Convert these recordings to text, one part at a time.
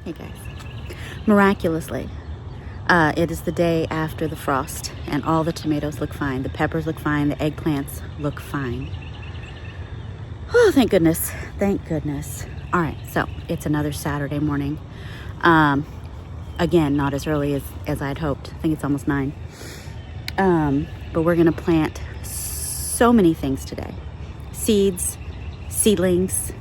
Hey guys. Miraculously, it is the day after the frost and all the tomatoes look fine. The peppers look fine. The eggplants look fine. Oh, thank goodness. Thank goodness. All right, so it's another Saturday morning. Again, not as early as I'd hoped. I think it's almost 9. But we're gonna plant so many things today. Seeds, seedlings.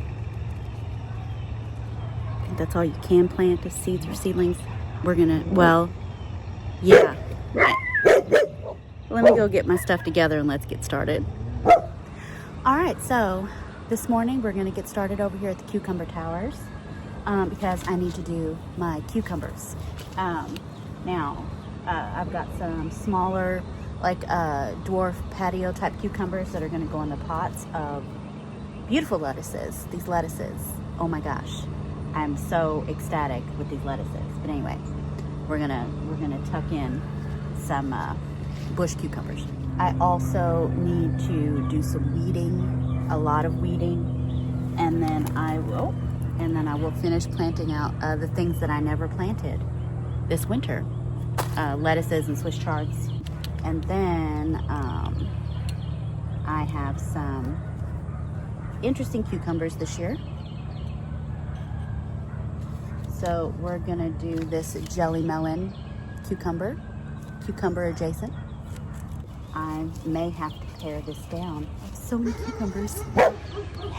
I think that's all you can plant is seeds or seedlings. We're gonna, well, yeah. Let me go get my stuff together and let's get started. All right, so this morning we're gonna get started over here at the cucumber towers because I need to do my cucumbers. Now, I've got some smaller, like dwarf patio type cucumbers that are gonna go in the pots of beautiful lettuces. These lettuces, oh my gosh, I'm so ecstatic with these lettuces. But anyway, we're gonna tuck in some bush cucumbers. I also need to do some weeding, a lot of weeding, and then I will finish planting out the things that I never planted this winter, lettuces and Swiss chards. And then I have some interesting cucumbers this year. So we're gonna do this jelly melon cucumber adjacent. I may have to pare this down. I have so many cucumbers. All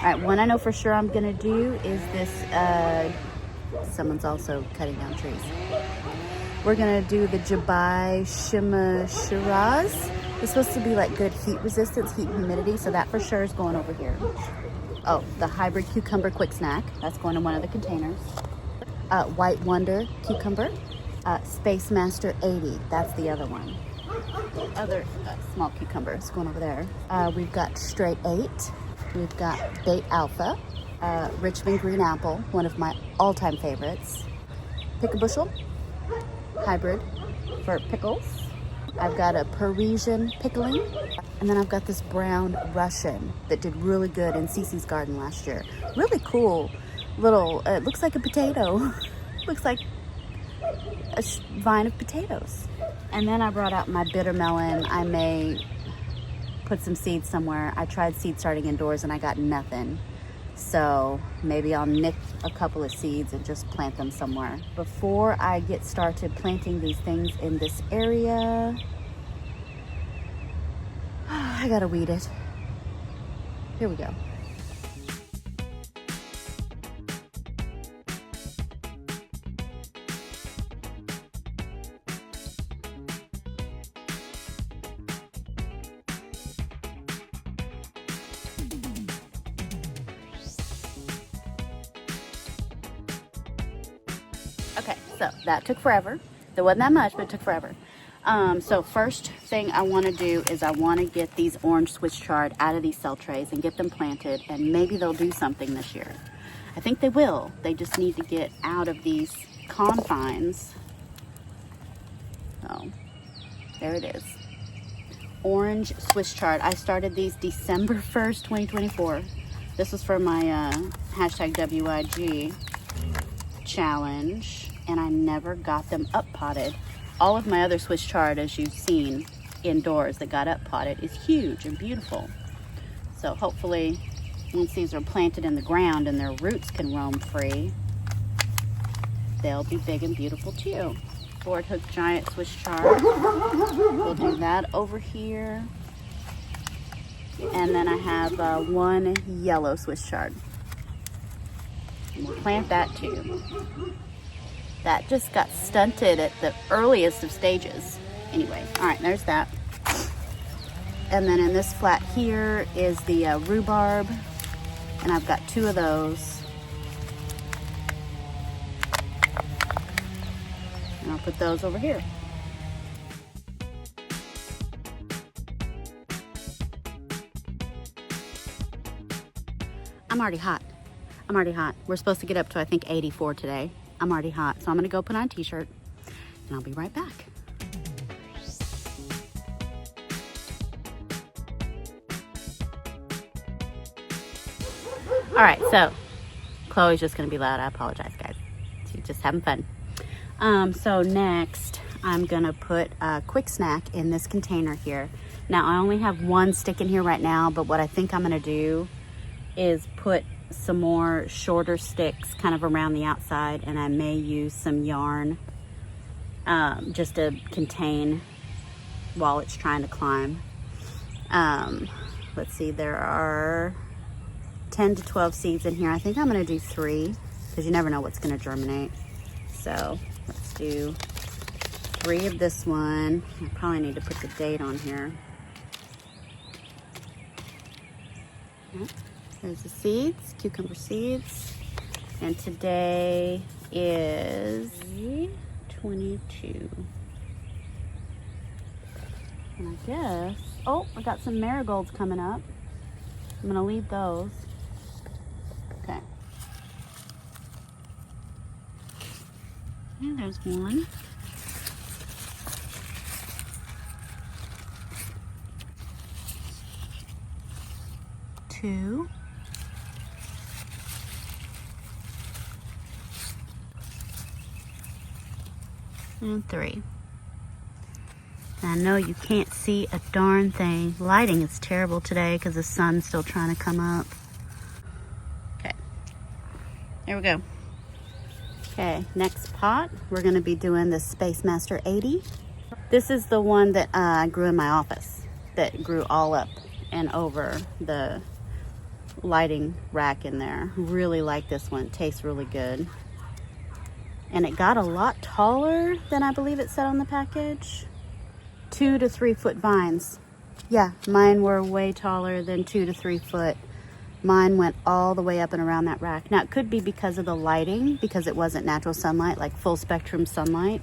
right, one I know for sure I'm gonna do is this, someone's also cutting down trees. We're gonna do the Jabai Shima Shiraz. It's supposed to be like good heat resistance, heat and humidity, so that for sure is going over here. Oh, the hybrid cucumber quick snack, that's going in one of the containers. White Wonder cucumber, Space Master 80, that's the other one. Other small cucumbers going over there. We've got Straight 8, we've got Bait Alpha, Richmond Green Apple, one of my all-time favorites. Pick a Bushel, hybrid for pickles. I've got a Parisian pickling, and then I've got this brown Russian that did really good in Cece's garden last year. Really cool little, it looks like a potato. Looks like a vine of potatoes. And then I brought out my bitter melon. I may put some seeds somewhere. I tried seed starting indoors and I got nothing. So maybe I'll nick a couple of seeds and just plant them somewhere. Before I get started planting these things in this area, I gotta weed it. Here we go. Okay, so that took forever. There wasn't that much, but it took forever. So first thing I want to do is I want to get these orange Swiss chard out of these cell trays and get them planted, and maybe they'll do something this year. I think they will. They just need to get out of these confines. Oh, there it is. Orange Swiss chard. I started these December 1st, 2024. This was for my hashtag WIG challenge, and I never got them up potted. All of my other Swiss chard, as you've seen indoors that got up potted, is huge and beautiful. So hopefully once these are planted in the ground and their roots can roam free, they'll be big and beautiful too. Board hook giant Swiss chard. We'll do that over here. And then I have one yellow Swiss chard. And we'll plant that too. That just got stunted at the earliest of stages. Anyway, all right, there's that. And then in this flat here is the rhubarb, and I've got 2 of those. And I'll put those over here. I'm already hot. We're supposed to get up to, I think, 84 today. I'm already hot, so I'm gonna go put on a t-shirt and I'll be right back. All right, so Chloe's just gonna be loud. I apologize, guys. She's just having fun. So next, I'm gonna put a quick snack in this container here. Now, I only have one stick in here right now, but what I think I'm gonna do is put some more shorter sticks kind of around the outside, and I may use some yarn just to contain while it's trying to climb. Let's see, there are 10 to 12 seeds in here. I think I'm gonna do 3 because you never know what's gonna germinate. So let's do 3 of this one. I probably need to put the date on here. There's the seeds, cucumber seeds. And today is 22. And I guess, oh, I got some marigolds coming up. I'm gonna leave those. Okay. And there's one. Two. And 3. I know you can't see a darn thing. Lighting is terrible today because the sun's still trying to come up. Okay, there we go. Okay, next pot, we're gonna be doing the Space Master 80. This is the one that I grew in my office, that grew all up and over the lighting rack in there. Really like this one, it tastes really good. And it got a lot taller than I believe it said on the package. 2 to 3 foot vines. Yeah, mine were way taller than 2 to 3 foot. Mine went all the way up and around that rack. Now it could be because of the lighting, because it wasn't natural sunlight, like full spectrum sunlight.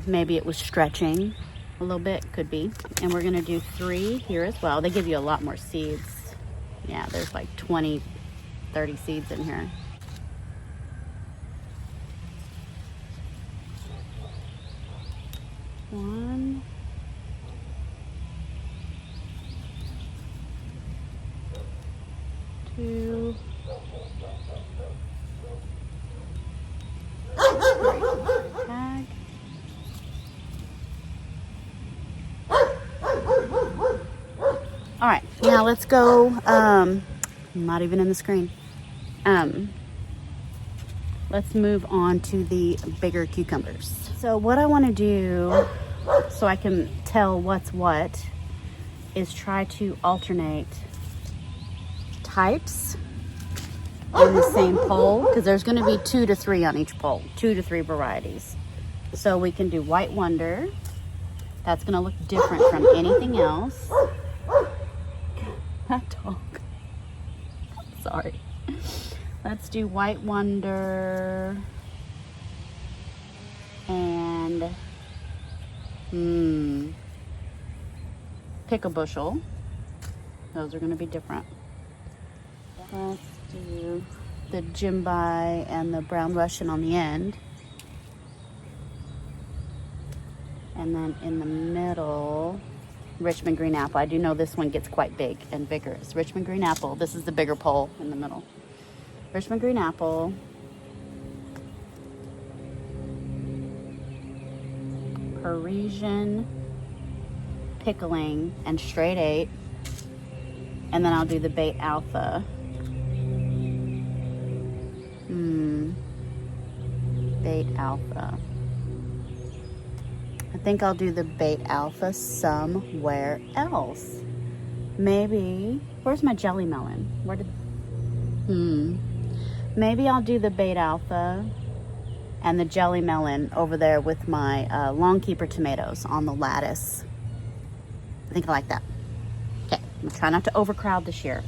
Maybe it was stretching a little bit, could be. And we're gonna do 3 here as well. They give you a lot more seeds. Yeah, there's like 20, 30 seeds in here. One, two, 3. Tag. All right, now let's go. I'm not even in the screen. Let's move on to the bigger cucumbers. So what I want to do, so I can tell what's what, is try to alternate types in the same pole, because there's going to be 2 to 3 on each pole, 2 to 3 varieties. So we can do White Wonder. That's going to look different from anything else. That dog. Sorry. Let's do White Wonder and Pick a Bushel. Those are going to be different. Let's do the Jimbai and the Brown Russian on the end. And then in the middle, Richmond Green Apple. I do know this one gets quite big and vigorous. Richmond Green Apple. This is the bigger pole in the middle. Richmond Green Apple. Parisian Pickling and Straight 8. And then I'll do the Bait Alpha. Bait Alpha. I think I'll do the Bait Alpha somewhere else. Maybe, where's my jelly melon? Where did, maybe I'll do the Bait Alpha and the jelly melon over there with my long keeper tomatoes on the Lattice. I think I like that. Okay, I'm gonna try not to overcrowd this year.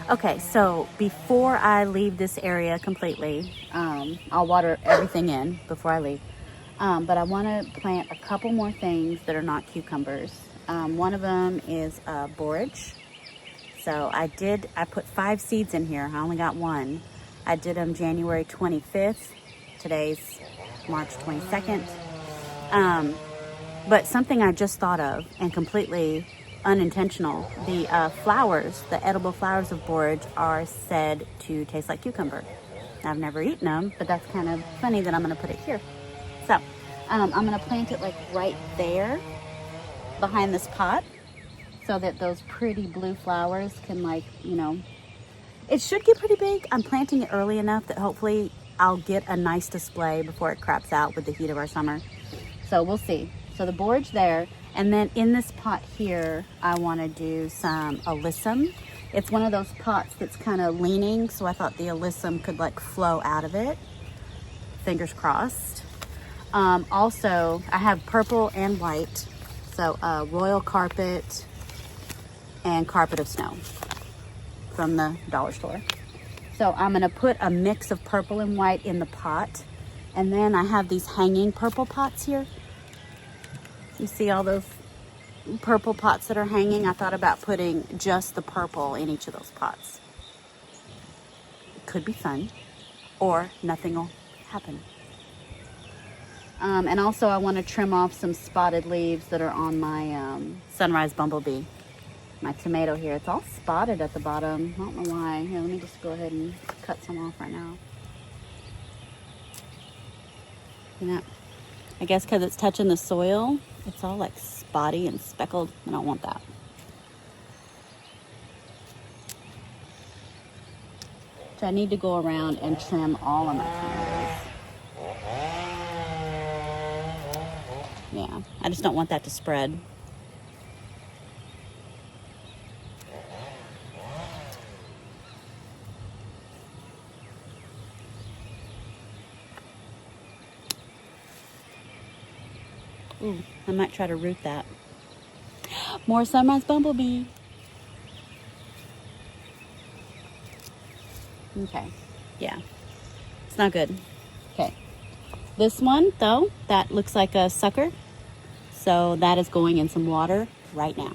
Okay, so before I leave this area completely, I'll water everything in before I leave. But I want to plant a couple more things that are not cucumbers. One of them is borage. So I put 5 seeds in here. I only got 1. I did them January 25th. Today's March 22nd. But something I just thought of, and completely unintentional, the flowers, the edible flowers of borage are said to taste like cucumber. I've never eaten them, but that's kind of funny that I'm going to put it here. So I'm going to plant it like right there behind this pot so that those pretty blue flowers can, like, you know, it should get pretty big. I'm planting it early enough that hopefully I'll get a nice display before it craps out with the heat of our summer. So we'll see. So the borage there, and then in this pot here, I want to do some alyssum. It's one of those pots that's kind of leaning, so I thought the alyssum could like flow out of it. Fingers crossed. Also, I have purple and white, so royal carpet and carpet of snow from the dollar store. So I'm going to put a mix of purple and white in the pot, and then I have these hanging purple pots here. You see all those purple pots that are hanging? I thought about putting just the purple in each of those pots. It could be fun, or nothing will happen. And also I want to trim off some spotted leaves that are on my sunrise bumblebee. My tomato here, it's all spotted at the bottom. I don't know why. Here, let me just go ahead and cut some off right now. Yeah. I guess because it's touching the soil, it's all like spotty and speckled. I don't want that. So I need to go around and trim all of my tomatoes. Yeah, I just don't want that to spread. Ooh, I might try to root that. More sunrise bumblebee. Okay, yeah, it's not good. Okay, this one though, that looks like a sucker. So that is going in some water right now.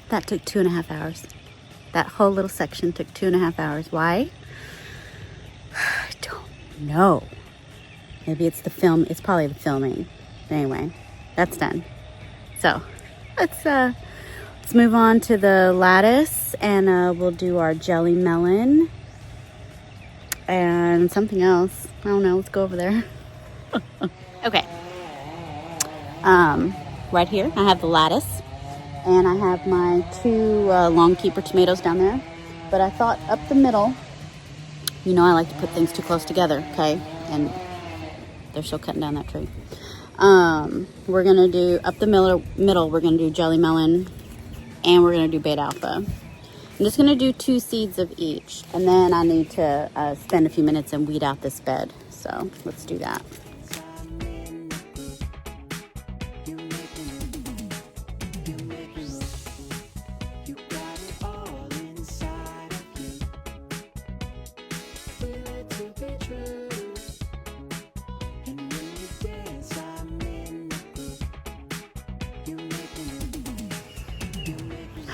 That took 2.5 hours. That whole little section took 2.5 hours. Why? I don't know. Maybe it's the film. It's probably the filming. But anyway, that's done. So let's move on to the lattice, and we'll do our jelly melon and something else. I don't know. Let's go over there. Okay. Right here, I have the lattice. And I have my 2 long keeper tomatoes down there. But I thought up the middle, you know I like to put things too close together, okay? And they're still cutting down that tree. We're going to do, up the middle, we're going to do jelly melon. And we're going to do beta alpha. I'm just going to do 2 seeds of each. And then I need to spend a few minutes and weed out this bed. So let's do that.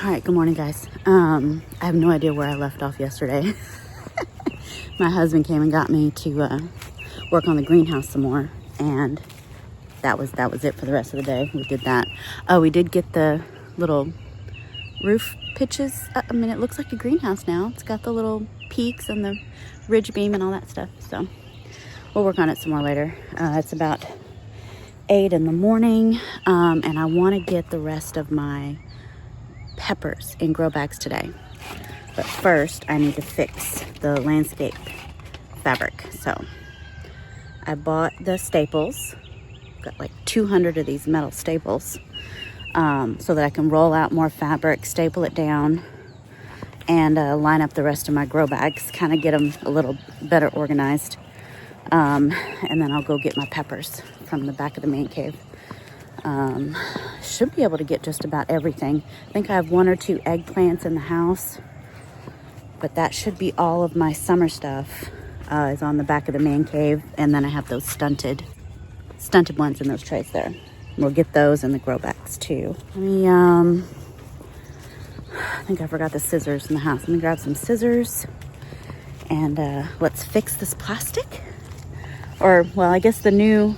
All right, good morning, guys. I have no idea where I left off yesterday. My husband came and got me to work on the greenhouse some more, and that was it for the rest of the day. We did that. Oh, we did get the little roof pitches. I mean, it looks like a greenhouse now. It's got the little peaks and the ridge beam and all that stuff. So we'll work on it some more later. It's about 8 in the morning, and I want to get the rest of my peppers in grow bags today. But first, I need to fix the landscape fabric. So I bought the staples. Got like 200 of these metal staples, so that I can roll out more fabric, staple it down, and line up the rest of my grow bags, kind of get them a little better organized. And then I'll go get my peppers from the back of the man cave. Should be able to get just about everything. I think I have 1 or 2 eggplants in the house, but that should be all of my summer stuff. Is on the back of the man cave, and then I have those stunted ones in those trays there. We'll get those in the grow bags too. Let me I think I forgot the scissors in the house. Let me grab some scissors and let's fix this plastic. Or, well, I guess the new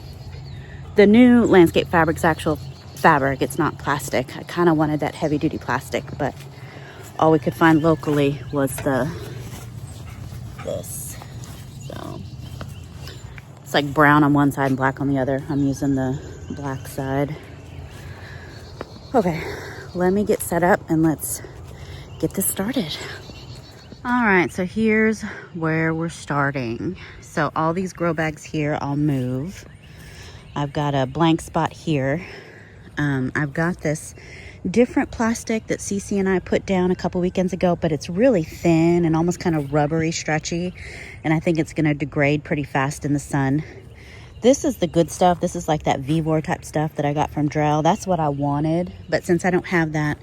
landscape fabric's actual fabric. It's not plastic. I kind of wanted that heavy duty plastic, but all we could find locally was this. So it's like brown on one side and black on the other. I'm using the black side. Okay, let me get set up and let's get this started. All right, so here's where we're starting. So all these grow bags here, I'll move. I've got a blank spot here. I've got this different plastic that Cece and I put down a couple weekends ago, but it's really thin and almost kind of rubbery, stretchy, and I think it's gonna degrade pretty fast in the sun. This is the good stuff. This is like that Vivor type stuff that I got from Drell. That's what I wanted, but since I don't have that,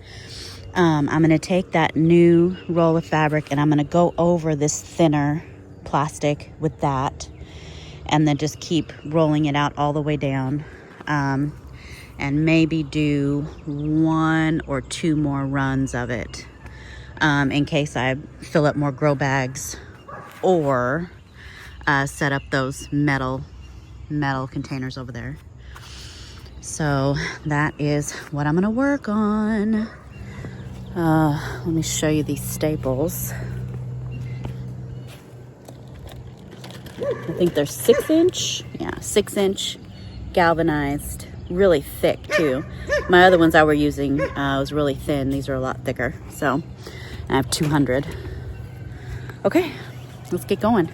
I'm gonna take that new roll of fabric and I'm gonna go over this thinner plastic with that, and then just keep rolling it out all the way down, and maybe do 1 or 2 more runs of it, in case I fill up more grow bags or set up those metal containers over there. So that is what I'm gonna work on. Let me show you these staples. I think they're 6-inch. Yeah, 6-inch galvanized, really thick too. My other ones I were using was really thin. These are a lot thicker. So I have 200. Okay, let's get going.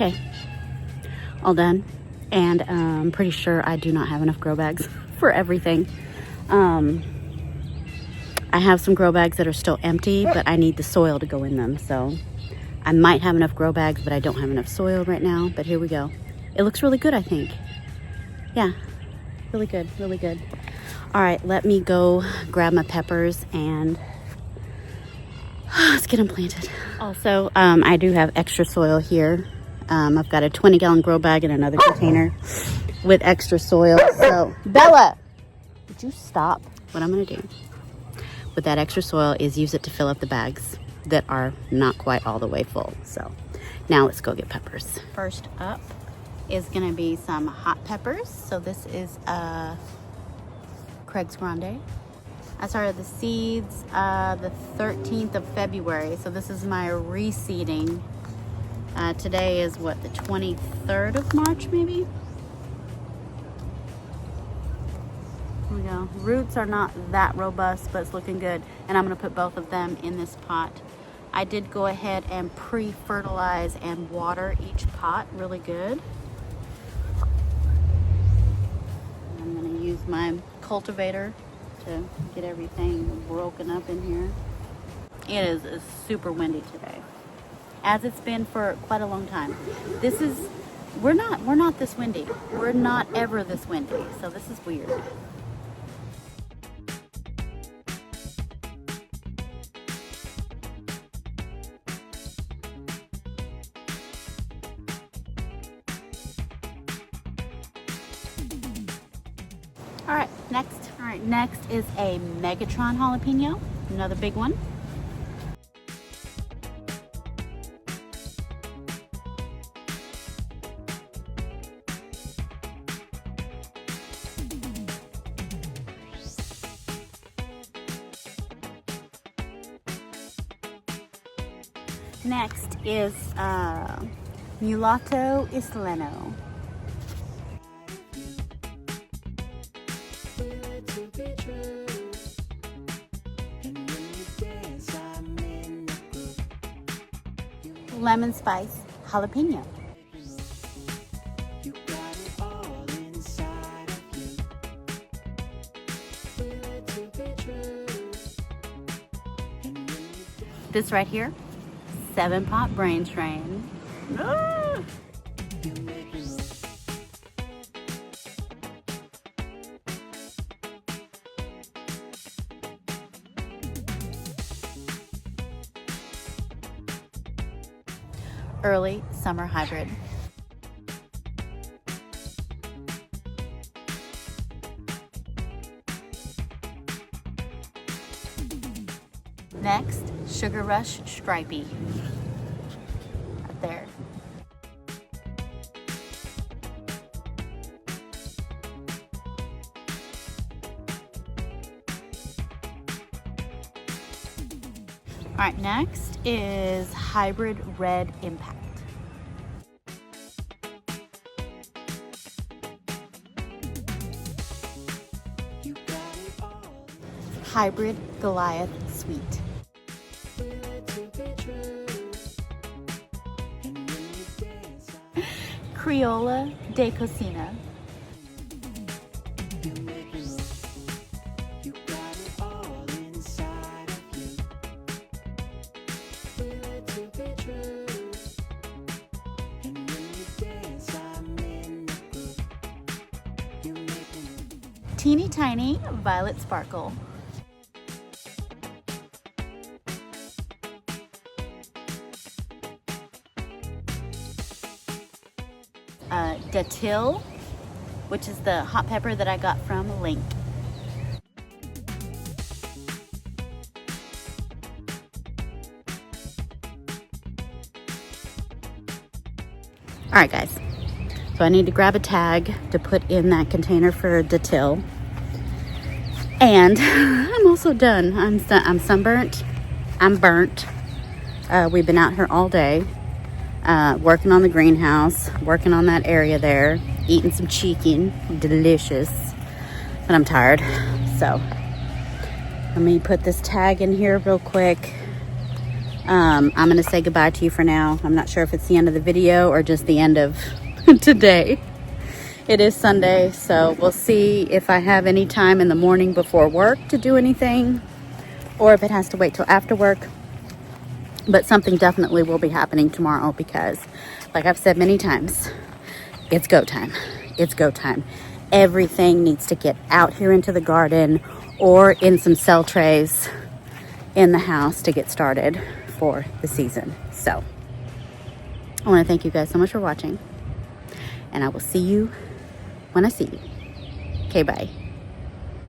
Okay, all done, and I'm pretty sure I do not have enough grow bags for everything. I have some grow bags that are still empty, but I need the soil to go in them, so I might have enough grow bags, but I don't have enough soil right now. But here we go. It looks really good, I think. Yeah, really good, really good. All right, let me go grab my peppers and let's get them planted. Also, I do have extra soil here. I've got a 20-gallon grow bag in another container with extra soil. So, Bella, would you stop? What I'm gonna do with that extra soil is use it to fill up the bags. that are not quite all the way full. So now let's go get peppers. First up is gonna be some hot peppers. So this is Craig's Grande. I started the seeds the 13th of February. So this is my reseeding. Today is what, the 23rd of March maybe? Here we go. Roots are not that robust, but it's looking good. And I'm gonna put both of them in this pot. I did go ahead and pre-fertilize and water each pot really good. I'm gonna use my cultivator to get everything broken up in here. It is super windy today, as it's been for quite a long time. We're not this windy. We're not ever this windy, so this is weird. All right, next is a Megatron jalapeno, another big one. Next is Mulatto Isleno. Lemon spice jalapeno. This right here, 7-pot brain strain. Ah! Early summer hybrid. Next, Sugar Rush Stripey. Right there. All right, next is Hybrid Red Impact. Hybrid Goliath Sweet. Criolla de Cocina. Teeny Tiny Violet Sparkle. Datil, which is the hot pepper that I got from Link. All right, guys. So I need to grab a tag to put in that container for Datil. And I'm also done. I'm sunburnt. I'm burnt. We've been out here all day. Working on the greenhouse, working on that area there, eating some chicken, delicious, but I'm tired. So let me put this tag in here real quick. I'm gonna say goodbye to you for now. I'm not sure if it's the end of the video or just the end of today. It is Sunday, so we'll see if I have any time in the morning before work to do anything, or if it has to wait till after work. But something definitely will be happening tomorrow because, like I've said many times, it's go time. It's go time. Everything needs to get out here into the garden or in some cell trays in the house to get started for the season. So I want to thank you guys so much for watching, and I will see you when I see you. Okay, bye.